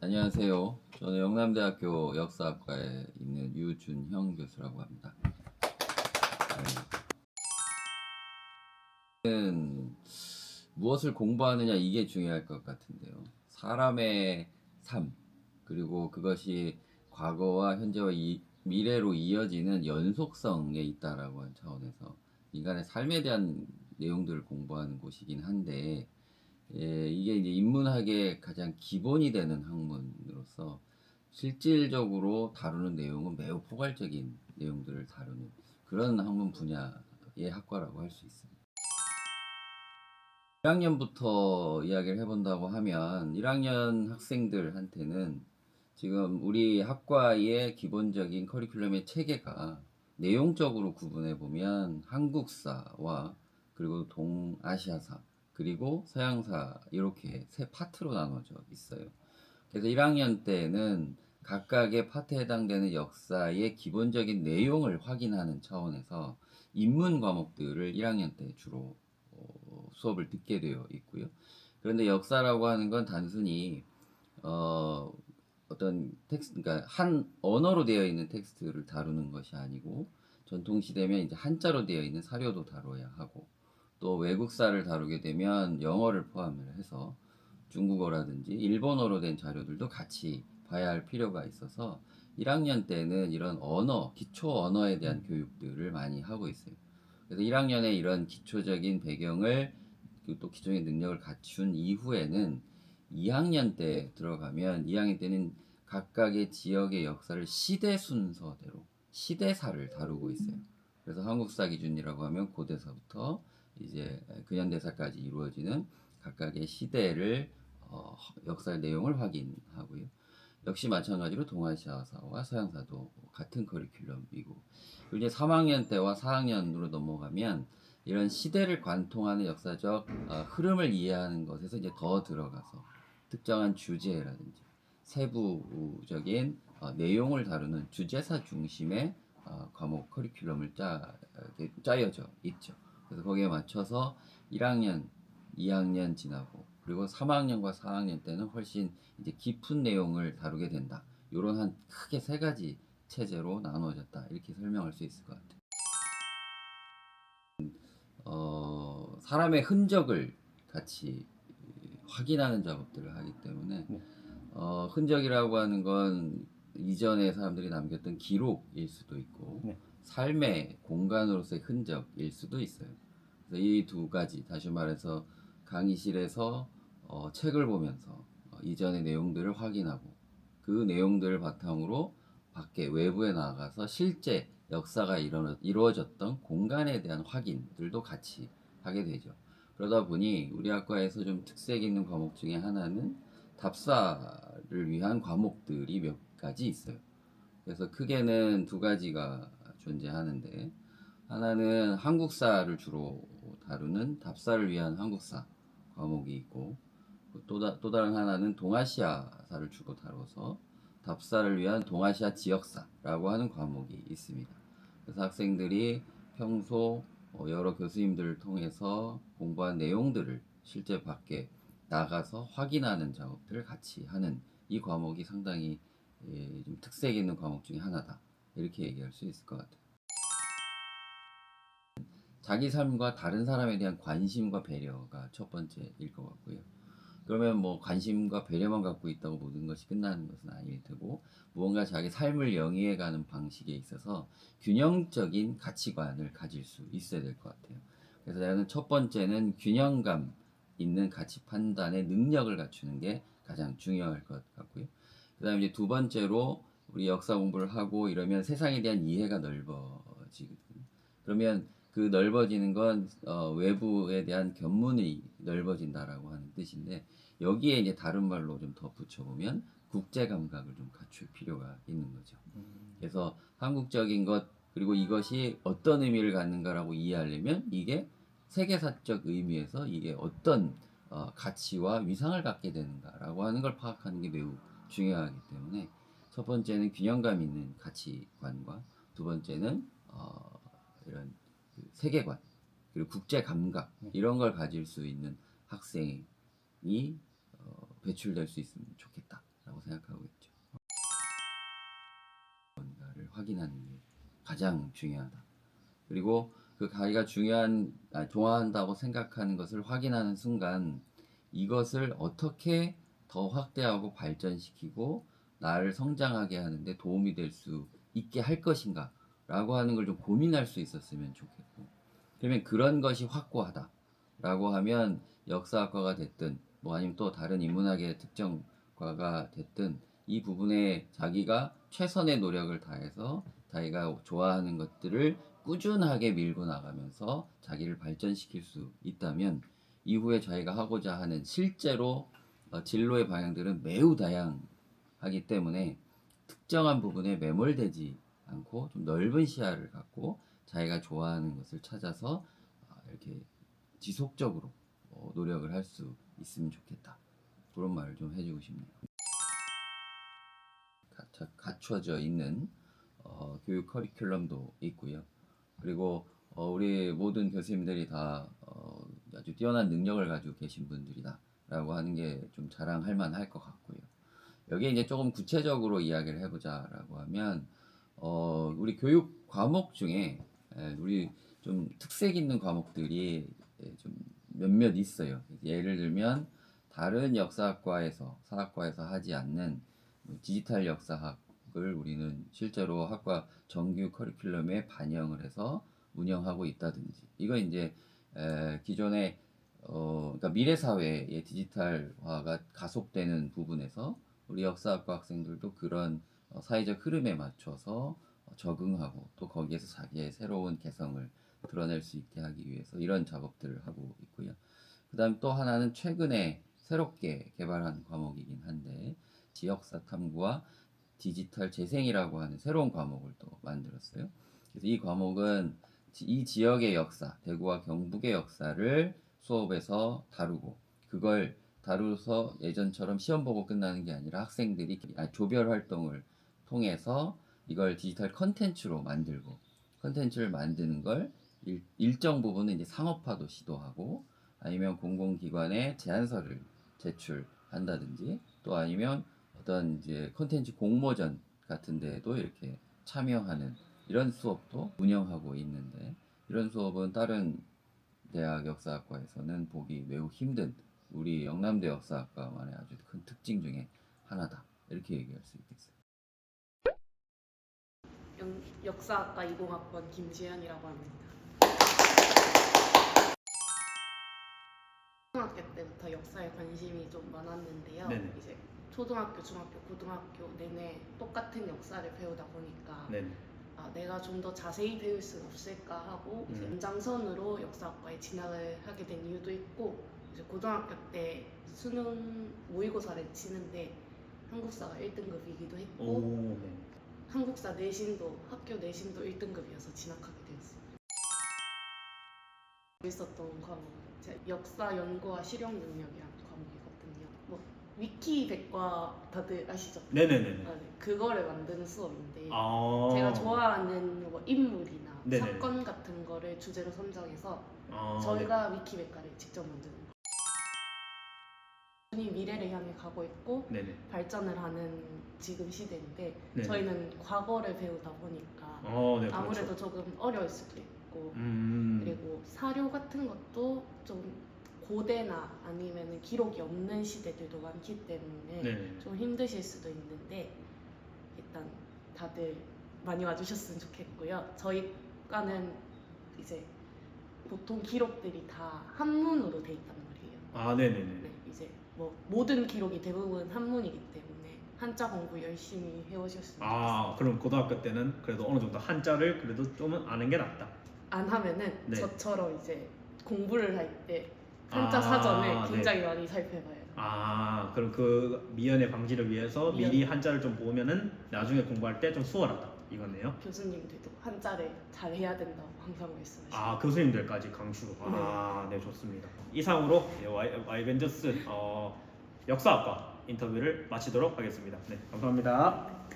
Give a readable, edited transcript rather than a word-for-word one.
안녕하세요. 저는 영남대학교 역사학과에 있는 유준형 교수라고 합니다. 저는 무엇을 공부하느냐 이게 중요할 것 같은데요. 사람의 삶, 그리고 그것이 과거와 현재와 미래로 이어지는 연속성에 있다라고 하는 차원에서 인간의 삶에 대한 내용들을 공부하는 곳이긴 한데, 이게 이제 인문학의 가장 기본이 되는 학문으로서 실질적으로 다루는 내용은 매우 포괄적인 내용들을 다루는 그런 학문 분야의 학과라고 할 수 있습니다. 1학년부터 이야기를 해본다고 하면 1학년 학생들한테는 지금 우리 학과의 기본적인 커리큘럼의 체계가 내용적으로 구분해 보면 한국사와 그리고 동아시아사 그리고 서양사 이렇게 세 파트로 나눠져 있어요. 그래서 1학년 때는 각각의 파트에 해당되는 역사의 기본적인 내용을 확인하는 차원에서 인문 과목들을 1학년 때 주로 수업을 듣게 되어 있고요. 그런데 역사라고 하는 건 단순히 어떤 텍스트, 그러니까 한 언어로 되어 있는 텍스트를 다루는 것이 아니고 전통시대면 이제 한자로 되어 있는 사료도 다뤄야 하고 또 외국사를 다루게 되면 영어를 포함을 해서 중국어라든지 일본어로 된 자료들도 같이 봐야 할 필요가 있어서 1학년 때는 이런 언어, 기초 언어에 대한 교육들을 많이 하고 있어요. 그래서 1학년에 이런 기초적인 배경을 또 기초적인 능력을 갖춘 이후에는 2학년 때 들어가면 2학년 때는 각각의 지역의 역사를 시대 순서대로 시대사를 다루고 있어요. 그래서 한국사 기준이라고 하면 고대사부터 이제 근현대사까지 이루어지는 각각의 시대를 역사의 내용을 확인하고요. 역시 마찬가지로 동아시아사와 서양사도 같은 커리큘럼이고, 그리고 이제 3학년 때와 4학년으로 넘어가면 이런 시대를 관통하는 역사적 흐름을 이해하는 것에서 이제 더 들어가서 특정한 주제라든지 세부적인 내용을 다루는 주제사 중심의 과목 커리큘럼을 짜여져 있죠. 그래서 거기에 맞춰서 1학년, 2학년 지나고 그리고 3학년과 4학년 때는 훨씬 이제 깊은 내용을 다루게 된다. 이런 한 크게 세 가지 체제로 나누어졌다. 이렇게 설명할 수 있을 것 같아요. 사람의 흔적을 같이 확인하는 작업들을 하기 때문에 흔적이라고 하는 건 이전에 사람들이 남겼던 기록일 수도 있고 삶의 공간으로서의 흔적일 수도 있어요. 그래서 이 두 가지, 다시 말해서 강의실에서 책을 보면서 이전의 내용들을 확인하고 그 내용들을 바탕으로 밖에 외부에 나가서 실제 역사가 이루어졌던 공간에 대한 확인들도 같이 하게 되죠. 그러다 보니 우리 학과에서 좀 특색 있는 과목 중에 하나는 답사를 위한 과목들이 몇 가지 있어요. 그래서 크게는 두 가지가 존재하는데, 하나는 한국사를 주로 다루는 답사를 위한 한국사 과목이 있고, 또 다른 하나는 동아시아사를 주로 다뤄서 답사를 위한 동아시아 지역사라고 하는 과목이 있습니다. 그래서 학생들이 평소 여러 교수님들을 통해서 공부한 내용들을 실제 밖에 나가서 확인하는 작업들을 같이 하는 이 과목이 상당히 좀 특색 있는 과목 중에 하나다. 이렇게 얘기할 수 있을 것 같아요. 자기 삶과 다른 사람에 대한 관심과 배려가 첫 번째일 것 같고요. 그러면 뭐 관심과 배려만 갖고 있다고 모든 것이 끝나는 것은 아닐 테고, 무언가 자기 삶을 영위해가는 방식에 있어서 균형적인 가치관을 가질 수 있어야 될 것 같아요. 그래서 나는 첫 번째는 균형감 있는 가치 판단의 능력을 갖추는 게 가장 중요할 것 같고요. 그 다음에 이제 두 번째로 우리 역사 공부를 하고 이러면 세상에 대한 이해가 넓어지거든요. 그러면 그 넓어지는 건 외부에 대한 견문이 넓어진다라고 하는 뜻인데, 여기에 이제 다른 말로 좀 더 붙여보면 국제 감각을 좀 갖출 필요가 있는 거죠. 그래서 한국적인 것, 그리고 이것이 어떤 의미를 갖는가라고 이해하려면 이게 세계사적 의미에서 이게 어떤 가치와 위상을 갖게 되는가라고 하는 걸 파악하는 게 매우 중요하기 때문에, 첫 번째는 균형감 있는 가치관과 두 번째는 이런 그 세계관 그리고 국제 감각 이런 걸 가질 수 있는 학생이 배출될 수 있으면 좋겠다라고 있다고 생각하고 있죠. 뭔가를 확인하는 게 가장 중요하다. 그리고 그 자기가 좋아한다고 생각하는 것을 확인하는 순간 이것을 어떻게 더 확대하고 발전시키고 나를 성장하게 하는데 도움이 될 수 있게 할 것인가 라고 하는 걸 좀 고민할 수 있었으면 좋겠고, 그러면 그런 것이 확고하다 라고 하면 역사학과가 됐든 뭐 아니면 또 다른 인문학의 특정과가 됐든 이 부분에 자기가 최선의 노력을 다해서 자기가 좋아하는 것들을 꾸준하게 밀고 나가면서 자기를 발전시킬 수 있다면 이후에 자기가 하고자 하는 실제로 진로의 방향들은 매우 다양하기 때문에 특정한 부분에 매몰되지 않고 좀 넓은 시야를 갖고 자기가 좋아하는 것을 찾아서 이렇게 지속적으로 노력을 할 수 있으면 좋겠다. 그런 말을 좀 해주고 싶네요. 갖춰져 있는 교육 커리큘럼도 있고요. 그리고 우리 모든 교수님들이 다 아주 뛰어난 능력을 가지고 계신 분들이다 라고 하는 게 좀 자랑할 만할 것 같고요. 여기에 이제 조금 구체적으로 이야기를 해보자 라고 하면 우리 교육 과목 중에 우리 좀 특색 있는 과목들이 좀 몇몇 있어요. 예를 들면 다른 역사학과에서 사학과에서 하지 않는 디지털 역사학을 우리는 실제로 학과 정규 커리큘럼에 반영을 해서 운영하고 있다든지, 이거 이제 기존의 그러니까 미래 사회의 디지털화가 가속되는 부분에서 우리 역사학과 학생들도 그런 사회적 흐름에 맞춰서 적응하고 또 거기에서 자기의 새로운 개성을 드러낼 수 있게 하기 위해서 이런 작업들을 하고 있고요. 그 다음 또 하나는 최근에 새롭게 개발한 과목이긴 한데 지역사 탐구와 디지털 재생이라고 하는 새로운 과목을 또 만들었어요. 그래서 이 과목은 이 지역의 역사, 대구와 경북의 역사를 수업에서 다루고, 그걸 다루어서 예전처럼 시험 보고 끝나는 게 아니라 학생들이 조별 활동을 통해서 이걸 디지털 컨텐츠로 만들고, 컨텐츠를 만드는 걸 일정 부분은 이제 상업화도 시도하고, 아니면 공공기관에 제안서를 제출한다든지, 또 아니면 어떤 이제 컨텐츠 공모전 같은 데에도 이렇게 참여하는 이런 수업도 운영하고 있는데, 이런 수업은 다른 대학 역사학과에서는 보기 매우 힘든 우리 영남대 역사학과만의 아주 큰 특징 중에 하나다, 이렇게 얘기할 수 있겠어요. 역사학과 20학번 김지연이라고 합니다. 초등학교 때부터 역사에 관심이 좀 많았는데요. 네네. 이제 초등학교, 중학교, 고등학교 내내 똑같은 역사를 배우다 보니까 네네. 내가 좀 더 자세히 배울 수 없을까 하고 이제 연장선으로 역사학과에 진학을 하게 된 이유도 있고, 이제 고등학교 때 수능 모의고사를 치는데 한국사가 1등급이기도 했고 오, 네. 한국사 내신도 학교 내신도 1등급이어서 진학하게 되었습니다. 있었던 과목은 역사 연구와 실용 능력이라는 과목이거든요. 뭐 위키백과 다들 아시죠? 네네네. 네. 그거를 만드는 수업인데 아. 제가 좋아하는 뭐 인물이나 네네네. 사건 같은 거를 주제로 선정해서 아, 저희가 위키백과를 직접 만드는 거예요. 이 미래를 향해 가고 있고 네네. 발전을 하는 지금 시대인데 네네. 저희는 과거를 배우다 보니까 네, 아무래도 그렇죠. 조금 어려울 수도 있고 그리고 사료 같은 것도 좀 고대나 아니면 기록이 없는 시대들도 많기 때문에 네네. 좀 힘드실 수도 있는데 일단 다들 많이 와주셨으면 좋겠고요. 저희 과는 이제 보통 기록들이 다 한문으로 돼 있단 말이에요. 아, 네네네. 네, 이제 뭐 모든 기록이 대부분 한문이기 때문에 한자 공부 열심히 해오셨으면 좋겠어요. 그럼 고등학교 때는 그래도 어느 정도 한자를 그래도 좀은 아는 게 낫다. 안 하면은 네. 저처럼 이제 공부를 할 때 한자 사전을 네. 굉장히 많이 살펴봐요. 그럼 그 미연의 방지를 위해서 미연. 미리 한자를 좀 보면은 나중에 공부할 때 좀 수월하다 이거네요. 교수님들도 한자를 잘 해야 된다고 항상 말씀하시고. 교수님들까지 강추. 네, 좋습니다. 이상으로 Y벤져스 역사학과 인터뷰를 마치도록 하겠습니다. 네, 감사합니다.